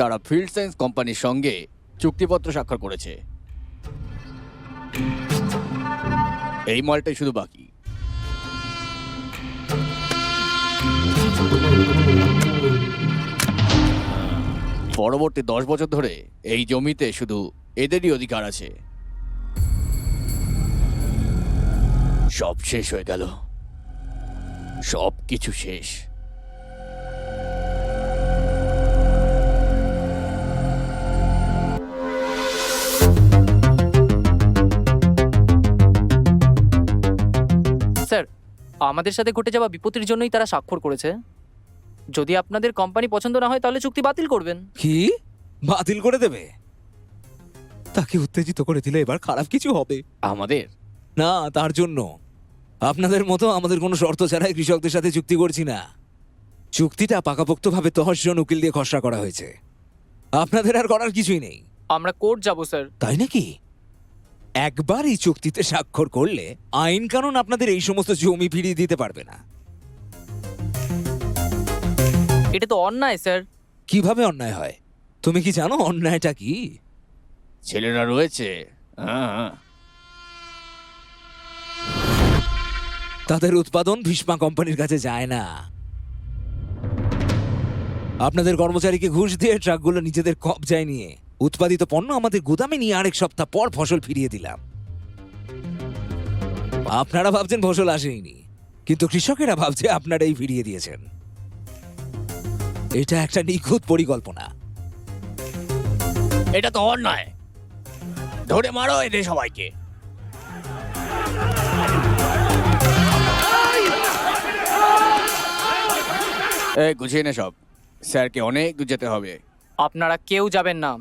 তারা field science কোম্পানির সঙ্গে চুক্তিপত্র স্বাক্ষর করেছে। এই মালটাই শুধু বাকি। পরবর্তী 10 বছর ধরে এই জমিতে শুধু এদেরই অধিকার আছে। সব শেষ হয়ে গেল, সব কিছু শেষ। স্যার, আমাদের সাথে ঘটে যাওয়া বিপত্তির জন্যই তারা স্বাক্ষর করেছে। যদি আপনাদের কোম্পানি পছন্দ না হয় তাহলে চুক্তি বাতিল করবেন। কি বাতিল করে দেবে? তাকে উত্তেজিত করে দিলে এবার খারাপ কিছু হবে। আমাদের না, তার জন্য আপনাদের মতো আমাদের কোনো শর্ত ছাড়াই কৃষকদের সাথে চুক্তি করছি না। চুক্তিটা পাকাপোক্তভাবে 10 জন উকিল দিয়ে খসড়া করা হয়েছে। আপনাদের আর করার কিছুই নেই। আমরা কোর্ট যাব স্যার। তাই নাকি? একবার এই চুক্তিতে স্বাক্ষর করলে আইন কানুন আপনাদের এই সমস্ত জমি ফিরিয়ে দিতে পারবে না। এটা তো অন্যায় স্যার। কিভাবে অন্যায় হয়? তুমি কি জানো অন্যায়টা কি? ছেলেরা রয়েছে, হ্যাঁ। তাদের উৎপাদন ভীষ্মা কোম্পানির কাছে যায় না। আপনাদের কর্মচারীকে ঘুষ দিয়ে ট্রাকগুলো নিজেদের কবজায় নিয়ে উৎপাদিত পণ্য আমাদের গুদামে নিয়ে আরেক সপ্তাহ পর ফসল ফিরিয়ে দিলাম। আপনারা ভাবছেন ফসল আসেনি, কিন্তু কৃষকেরা ভাবছে আপনারাই ফিরিয়ে দিয়েছেন। এটা একটা নিখুঁত পরিকল্পনা। এটা তো অন্যায়। ধরে মারো এদের সবাইকে। গুছিয়ে নে সব, স্যারকে অনেক দূর যেতে হবে। আপনারা কেউ যাবেন না।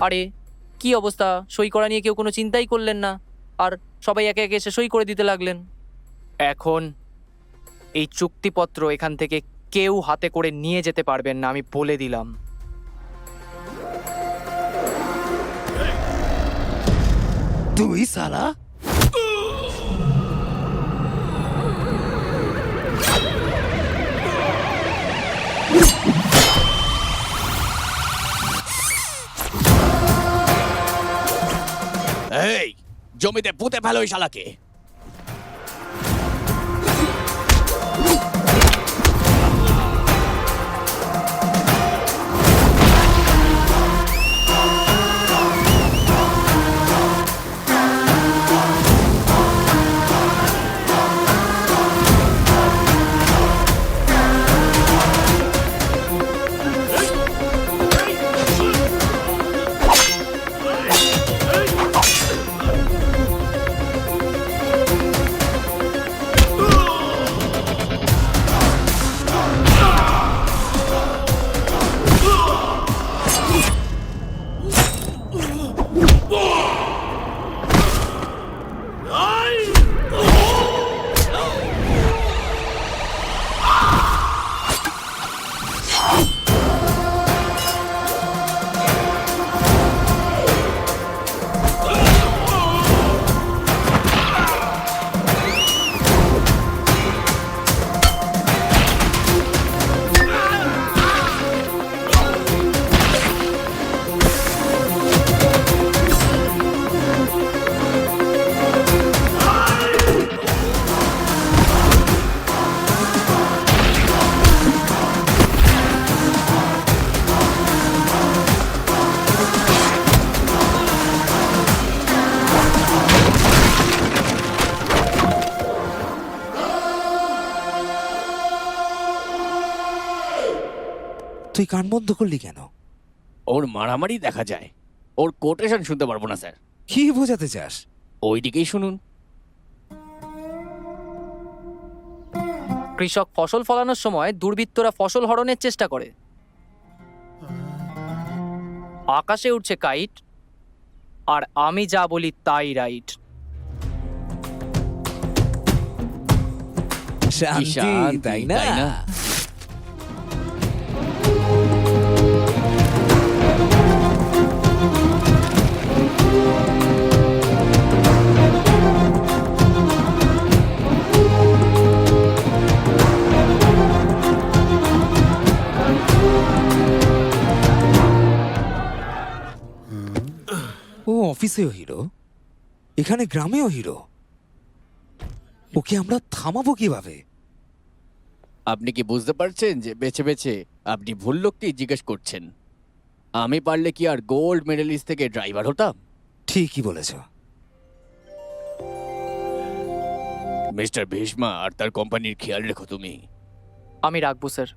আরে কি অবস্থা! সই করা নিয়ে কেউ কোনো চিন্তাই করলেন না, আর সবাই একে একে এসে সই করে দিতে লাগলেন। এখন এই চুক্তিপত্র এখান থেকে কেউ হাতে করে নিয়ে যেতে পারবেন না, আমি বলে দিলাম। তুই সালা! এই জমিতে পুঁতে ফেলো ওই শালাকে। তুই কান বন্ধ করলি কেন? ওর মারামারি দেখা যায়, ওর কোটেশন শুনতে পারবো না স্যার। কি বোঝাতে চাস? ওইদিকেই শুনুন। কৃষক ফসল ফলানোর সময় দুর্বৃত্তরা ফসল হরণের চেষ্টা করে। আকাশে উঠছে কাইট, আর আমি যা বলি তাই রাইট। শান্তি, তাই না? অফিসেও হিরো, এখানে গ্রামেও হিরো। ওকে আমরা থামাবো কিভাবে? আপনি কি বুঝতে পারছেন যে বেছে বেছে আপনি ভুল লোককেই জিজ্ঞেস করছেন? আমি পারলে কি আর গোল্ড মেডেলিস্ট থেকে ড্রাইভার হতাম? ঠিকই বলেছ। মিস্টার ভীষ্মা আর তার কোম্পানির খেয়াল রেখো তুমি। আমি রাখবো স্যার।